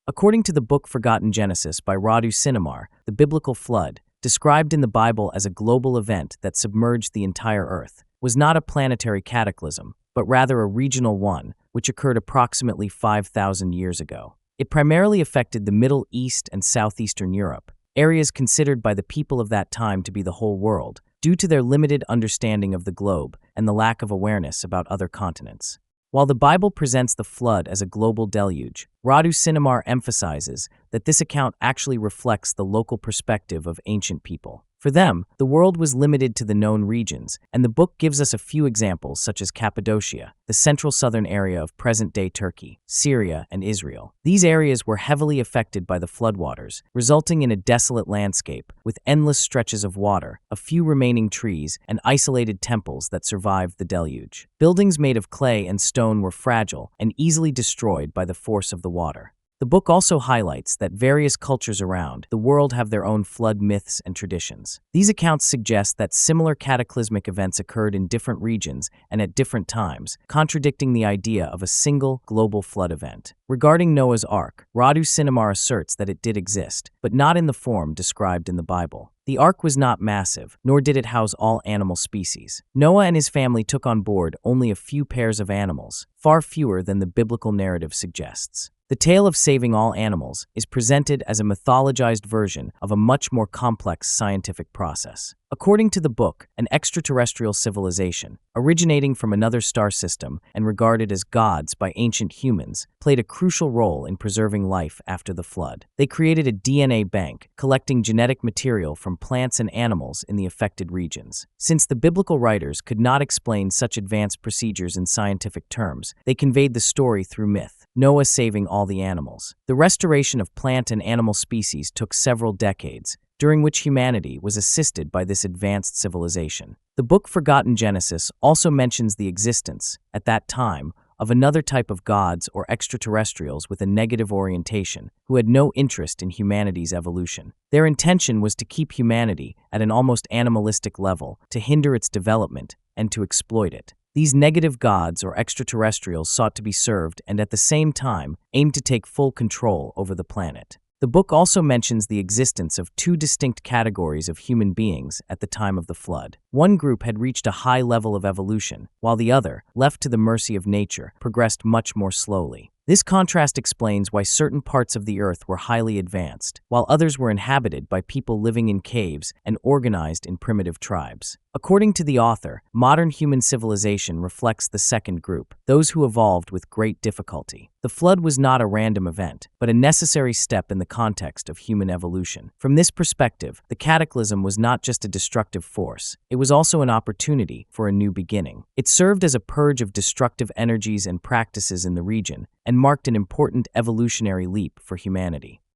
According to the book Forgotten Genesis by Radu Cinamar, the biblical flood, described in the Bible as a global event that submerged the entire earth, was not a planetary cataclysm, but rather a regional one, which occurred approximately 5,000 years ago. It primarily affected the Middle East and southeastern Europe, areas considered by the people of that time to be the whole world, due to their limited understanding of the globe and the lack of awareness about other continents. While the Bible presents the flood as a global deluge, Radu Cinamar emphasizes that this account actually reflects the local perspective of ancient people. For them, the world was limited to the known regions, and the book gives us a few examples such as Cappadocia, the central southern area of present-day Turkey, Syria, and Israel. These areas were heavily affected by the floodwaters, resulting in a desolate landscape with endless stretches of water, a few remaining trees, and isolated temples that survived the deluge. Buildings made of clay and stone were fragile and easily destroyed by the force of the water. The book also highlights that various cultures around the world have their own flood myths and traditions. These accounts suggest that similar cataclysmic events occurred in different regions and at different times, contradicting the idea of a single global flood event. Regarding Noah's Ark, Radu Cinamar asserts that it did exist, but not in the form described in the Bible. The ark was not massive, nor did it house all animal species. Noah and his family took on board only a few pairs of animals, far fewer than the biblical narrative suggests. The tale of saving all animals is presented as a mythologized version of a much more complex scientific process. According to the book, an extraterrestrial civilization, originating from another star system and regarded as gods by ancient humans, played a crucial role in preserving life after the flood. They created a DNA bank, collecting genetic material from plants and animals in the affected regions. Since the biblical writers could not explain such advanced procedures in scientific terms, they conveyed the story through myth. Noah saving all the animals. The restoration of plant and animal species took several decades, during which humanity was assisted by this advanced civilization. The book Forgotten Genesis also mentions the existence, at that time, of another type of gods or extraterrestrials with a negative orientation who had no interest in humanity's evolution. Their intention was to keep humanity at an almost animalistic level, to hinder its development, and to exploit it. These negative gods or extraterrestrials sought to be served and at the same time aimed to take full control over the planet. The book also mentions the existence of two distinct categories of human beings at the time of the flood. One group had reached a high level of evolution, while the other, left to the mercy of nature, progressed much more slowly. This contrast explains why certain parts of the earth were highly advanced, while others were inhabited by people living in caves and organized in primitive tribes. According to the author, modern human civilization reflects the second group, those who evolved with great difficulty. The flood was not a random event, but a necessary step in the context of human evolution. From this perspective, the cataclysm was not just a destructive force, it was also an opportunity for a new beginning. It served as a purge of destructive energies and practices in the region, and marked an important evolutionary leap for humanity.